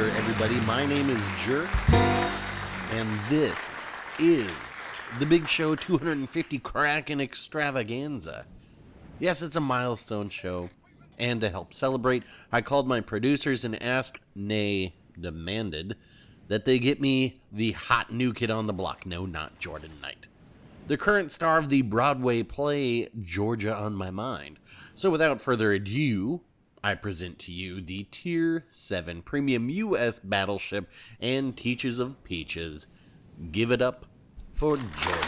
there, everybody. My name is Jerk, and this is the Big Show 250 Kraken Extravaganza. Yes, it's a milestone show, and to help celebrate, I called my producers and asked, nay, demanded, that they get me the hot new kid on the block. No, not Jordan Knight, the current star of the Broadway play Georgia on My Mind. So without further ado, I present to you the Tier 7 Premium U.S. Battleship and Teaches of Peaches. Give it up for Georgia.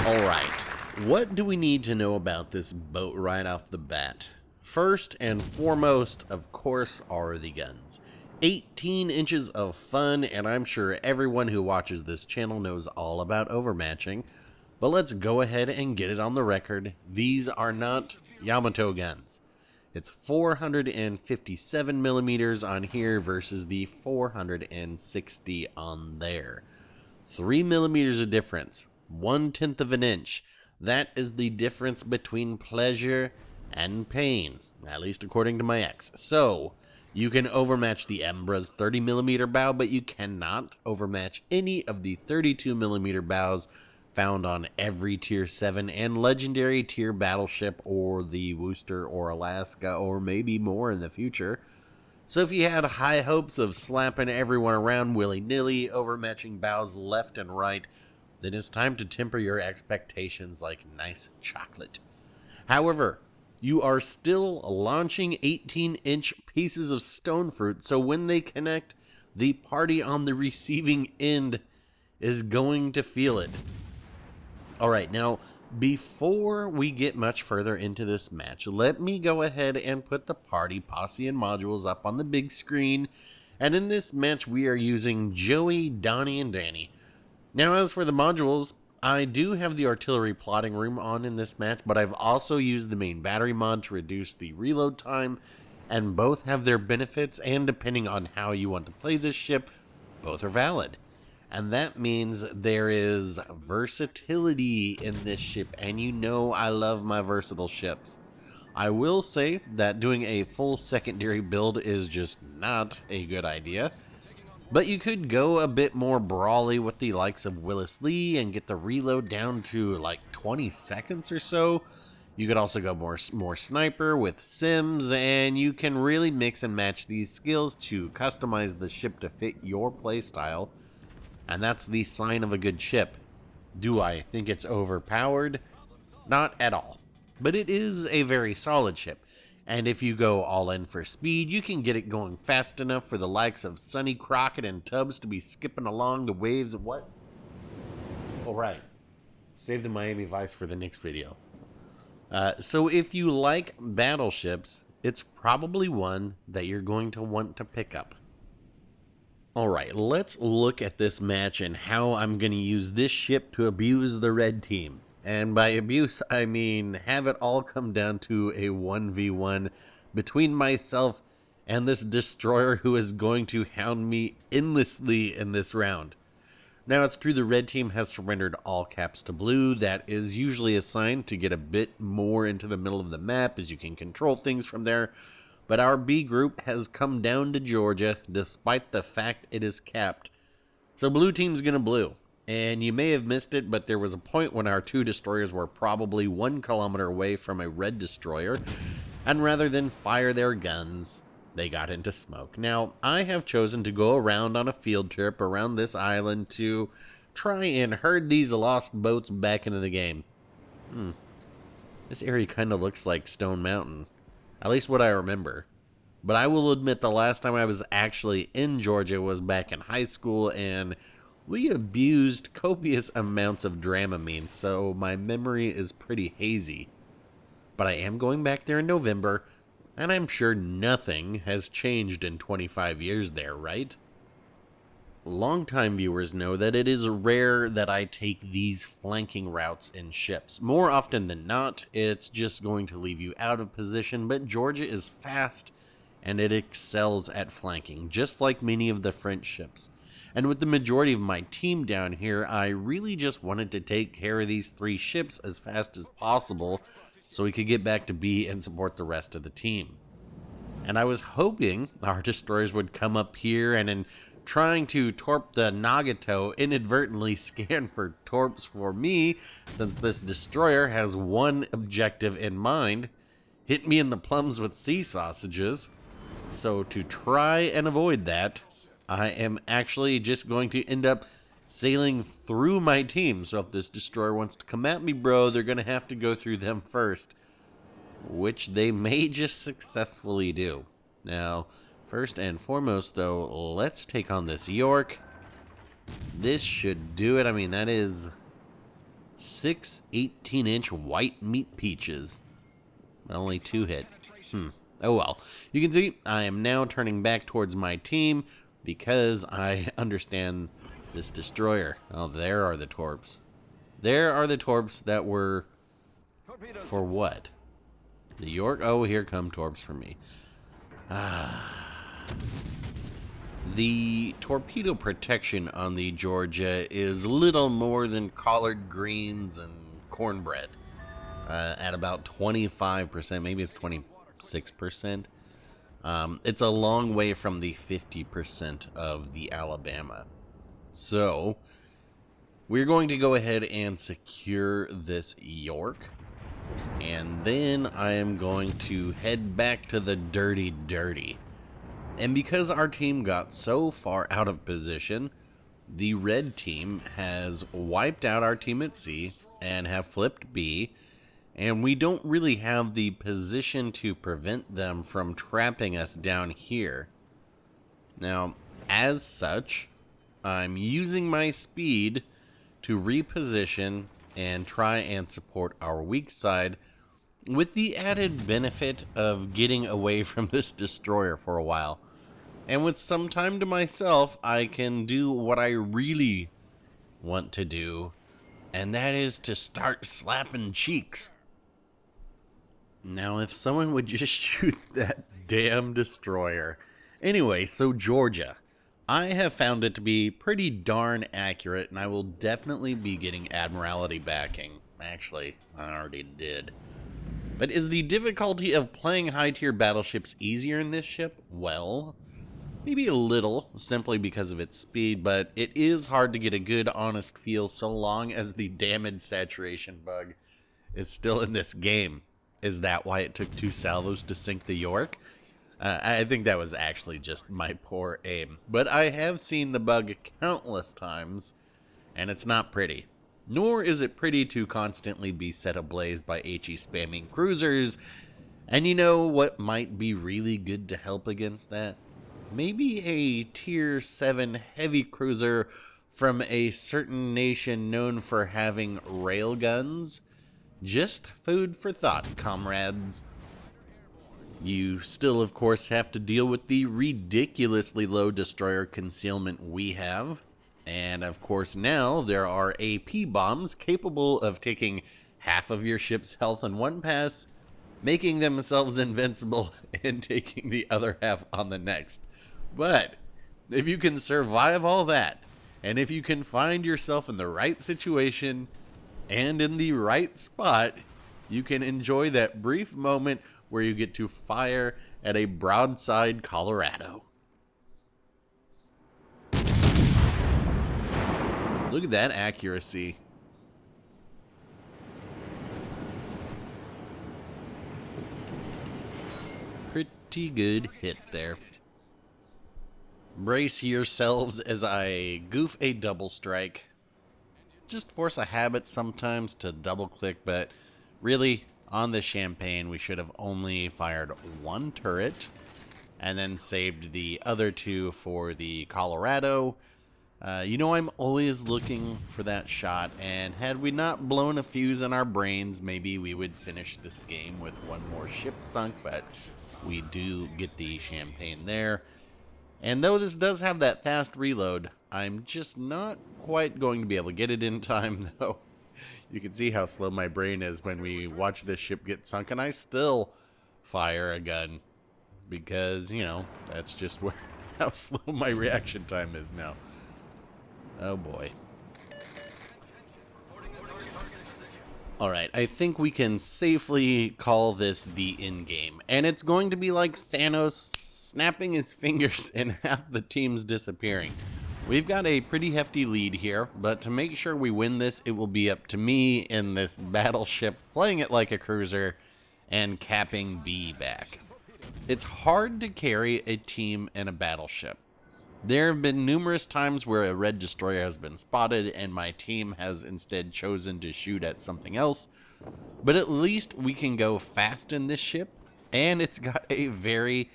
Alright, what do we need to know about this boat right off the bat? First and foremost, of course, are the guns. 18 inches of fun, and I'm sure everyone who watches this channel knows all about overmatching. But let's go ahead and get it on the record. These are not Yamato guns. It's 457 millimeters on here versus the 460 on there. 3 millimeters of difference. 1/10 of an inch. That is the difference between pleasure and pain, at least according to my ex. So, you can overmatch the Embra's 30 millimeter bow, but you cannot overmatch any of the 32 millimeter bows found on every Tier 7 and Legendary Tier battleship, or the Worcester or Alaska, or maybe more in the future. So if you had high hopes of slapping everyone around willy-nilly, overmatching bows left and right, then it's time to temper your expectations like nice chocolate. However, you are still launching 18-inch pieces of stone fruit, so when they connect, the party on the receiving end is going to feel it. Alright, now, before we get much further into this match, let me go ahead and put the party, posse, and modules up on the big screen. And in this match, we are using Joey, Donnie, and Danny. Now, as for the modules, I do have the artillery plotting room on in this match, but I've also used the main battery mod to reduce the reload time, and both have their benefits, and depending on how you want to play this ship, both are valid. And that means there is versatility in this ship, and you know I love my versatile ships. I will say that doing a full secondary build is just not a good idea, but you could go a bit more brawly with the likes of Willis Lee and get the reload down to like 20 seconds or so. You could also go more sniper with Sims, and you can really mix and match these skills to customize the ship to fit your playstyle. And that's the sign of a good ship. Do I think it's overpowered? Not at all. But it is a very solid ship. And if you go all in for speed, you can get it going fast enough for the likes of Sonny, Crockett, and Tubbs to be skipping along the waves of what? Alright. Save the Miami Vice for the next video. So if you like battleships, it's probably one that you're going to want to pick up. Alright, let's look at this match and how I'm going to use this ship to abuse the red team. And by abuse, I mean have it all come down to a 1v1 between myself and this destroyer who is going to hound me endlessly in this round. Now, it's true the red team has surrendered all caps to blue. That is usually a sign to get a bit more into the middle of the map, as you can control things from there. But our B group has come down to Georgia, despite the fact it is capped. So blue team's gonna blue. And you may have missed it, but there was a point when our two destroyers were probably 1 kilometer away from a red destroyer, and rather than fire their guns, they got into smoke. Now, I have chosen to go around on a field trip around this island to try and herd these lost boats back into the game. This area kind of looks like Stone Mountain. At least what I remember. But I will admit the last time I was actually in Georgia was back in high school, and we abused copious amounts of Dramamine, so my memory is pretty hazy. But I am going back there in November, and I'm sure nothing has changed in 25 years there, right? Longtime viewers know that it is rare that I take these flanking routes in ships. More often than not, it's just going to leave you out of position, but Georgia is fast and it excels at flanking, just like many of the French ships. And with the majority of my team down here, I really just wanted to take care of these 3 ships as fast as possible so we could get back to B and support the rest of the team. And I was hoping our destroyers would come up here and in trying to torp the Nagato inadvertently scan for torps for me, since this destroyer has one objective in mind: hit me in the plums with sea sausages. So to try and avoid that, I am actually just going to end up sailing through my team. So if this destroyer wants to come at me, bro, they're going to have to go through them first, which they may just successfully do. Now, first and foremost, though, let's take on this York. This should do it. I mean, that is 6 18-inch white meat peaches. Only 2 hit. Oh well. You can see I am now turning back towards my team because I understand this destroyer. Oh, there are the torps. There are the torps that were... for what? The York? Oh, here come torps for me. The torpedo protection on the Georgia is little more than collard greens and cornbread. At about 25%, maybe it's 26%. It's a long way from the 50% of the Alabama. So, we're going to go ahead and secure this York. And then I am going to head back to the dirty. And because our team got so far out of position, the red team has wiped out our team at C and have flipped B. And we don't really have the position to prevent them from trapping us down here. Now, as such, I'm using my speed to reposition and try and support our weak side, with the added benefit of getting away from this destroyer for a while. And with some time to myself, I can do what I really want to do, and that is to start slapping cheeks. Now, if someone would just shoot that damn destroyer. Anyway, so Georgia. I have found it to be pretty darn accurate, and I will definitely be getting Admiralty backing. Actually, I already did. But is the difficulty of playing high-tier battleships easier in this ship? Well, maybe a little, simply because of its speed, but it is hard to get a good, honest feel so long as the damage saturation bug is still in this game. Is that why it took 2 salvos to sink the York? I think that was actually just my poor aim. But I have seen the bug countless times, and it's not pretty. Nor is it pretty to constantly be set ablaze by HE spamming cruisers. And you know what might be really good to help against that? Maybe a tier 7 heavy cruiser from a certain nation known for having railguns. Just food for thought, comrades. You still, of course, have to deal with the ridiculously low destroyer concealment we have. And, of course, now there are AP bombs capable of taking half of your ship's health in one pass, making themselves invincible, and taking the other half on the next. But if you can survive all that, and if you can find yourself in the right situation and in the right spot, you can enjoy that brief moment where you get to fire at a broadside Colorado. Look at that accuracy. Pretty good hit there. Brace yourselves as I goof a double strike. Just force a habit sometimes to double click, but really, on the Champagne, we should have only fired 1 turret and then saved the other 2 for the Colorado. You know, I'm always looking for that shot, and had we not blown a fuse in our brains, maybe we would finish this game with 1 more ship sunk, but we do get the Champagne there. And though this does have that fast reload, I'm just not quite going to be able to get it in time, though. You can see how slow my brain is when we watch this ship get sunk, and I still fire a gun. Because, you know, that's just how slow my reaction time is now. Oh boy. Alright, I think we can safely call this the endgame. And it's going to be like Thanos snapping his fingers and half the team's disappearing. We've got a pretty hefty lead here, but to make sure we win this, it will be up to me in this battleship, playing it like a cruiser, and capping B back. It's hard to carry a team in a battleship. There have been numerous times where a red destroyer has been spotted and my team has instead chosen to shoot at something else, but at least we can go fast in this ship, and it's got a very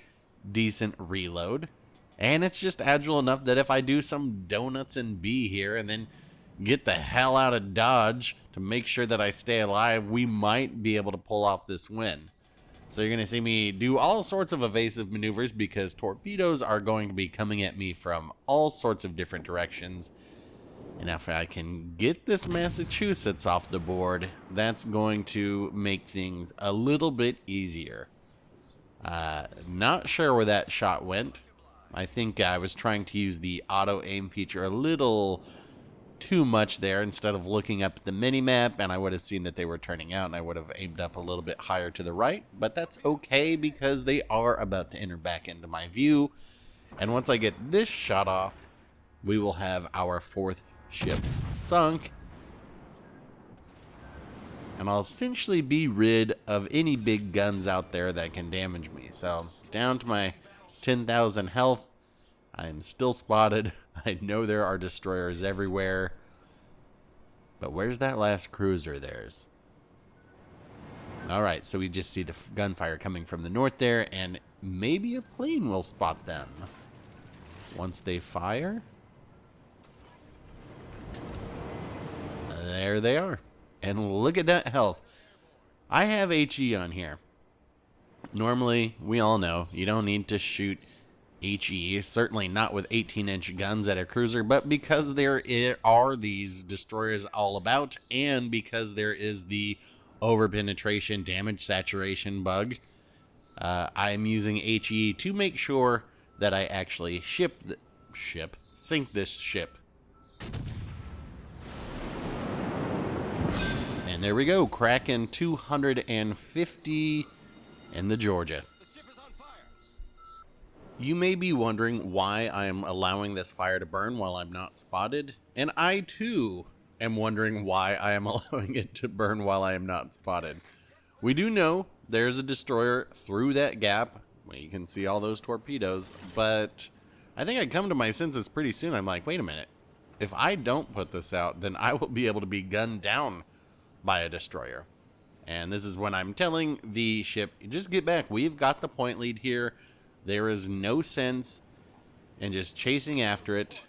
decent reload, and it's just agile enough that if I do some donuts in B here and then get the hell out of Dodge to make sure that I stay alive, we might be able to pull off this win. So you're going to see me do all sorts of evasive maneuvers because torpedoes are going to be coming at me from all sorts of different directions. And if I can get this Massachusetts off the board, that's going to make things a little bit easier. Not sure where that shot went. I think I was trying to use the auto aim feature a little too much there instead of looking up at the mini-map, and I would have seen that they were turning out and I would have aimed up a little bit higher to the right, but that's okay because they are about to enter back into my view, and once I get this shot off, we will have our fourth ship sunk, and I'll essentially be rid of any big guns out there that can damage me. So down to my 10,000 health. I'm still spotted. I know there are destroyers everywhere. But where's that last cruiser of theirs? Alright, so we just see the gunfire coming from the north there, and maybe a plane will spot them once they fire. There they are. And look at that health. I have HE on here. Normally, we all know, you don't need to shoot HE, certainly not with 18-inch guns at a cruiser, but because there are these destroyers all about, and because there is the over-penetration damage saturation bug, I'm using HE to make sure that I actually sink this ship. And there we go, Kraken 250 in the Georgia. You may be wondering why I am allowing this fire to burn while I'm not spotted, and I too am wondering why I am allowing it to burn while I am not spotted. We do know there's a destroyer through that gap. Well, you can see all those torpedoes, but I think I come to my senses pretty soon. I'm like, wait a minute. If I don't put this out, then I will be able to be gunned down by a destroyer. And this is when I'm telling the ship, just get back. We've got the point lead here. There is no sense in just chasing after it.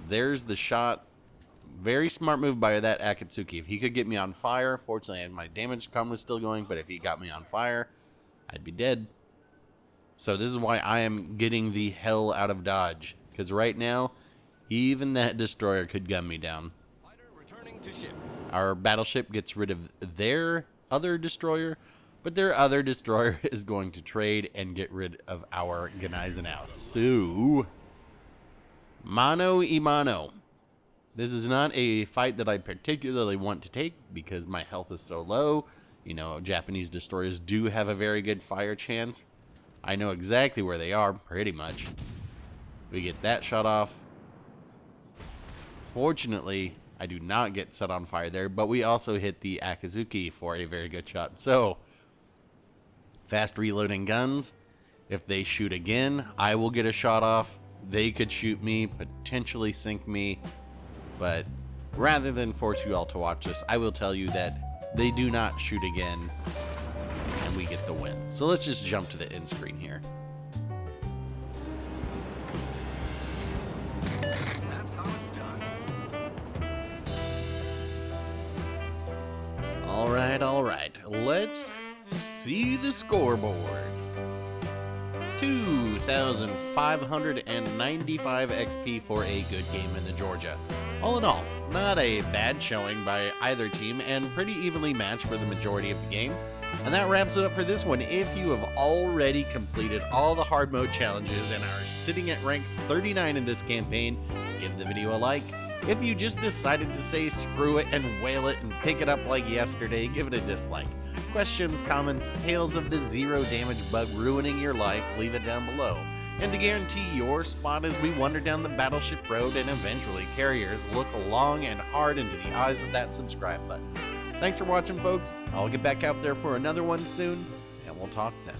There's the shot. Very smart move by that Akatsuki. If he could get me on fire, fortunately my damage com was still going, but if he got me on fire, I'd be dead. So this is why I am getting the hell out of Dodge. Because right now, even that destroyer could gun me down. Returning to ship. Our battleship gets rid of their other destroyer, but their other destroyer is going to trade and get rid of our Gneisenau. So, mano y mano. This is not a fight that I particularly want to take because my health is so low. You know, Japanese destroyers do have a very good fire chance. I know exactly where they are, pretty much. We get that shot off. Fortunately, I do not get set on fire there, but we also hit the Akazuki for a very good shot. So, fast reloading guns. If they shoot again, I will get a shot off. They could shoot me, potentially sink me. But rather than force you all to watch this, I will tell you that they do not shoot again, and we get the win. So let's just jump to the end screen here. That's how it's done. All right. Let's see the scoreboard. 2,595 XP for a good game in the Georgia. All in all, not a bad showing by either team and pretty evenly matched for the majority of the game. And that wraps it up for this one. If you have already completed all the hard mode challenges and are sitting at rank 39 in this campaign, give the video a like, If you just decided to say screw it and whale it and pick it up like yesterday, give it a dislike. Questions, comments, tales of the zero damage bug ruining your life, leave it down below. And to guarantee your spot as we wander down the battleship road and eventually carriers look long and hard into the eyes of that subscribe button. Thanks for watching, folks. I'll get back out there for another one soon, and we'll talk then.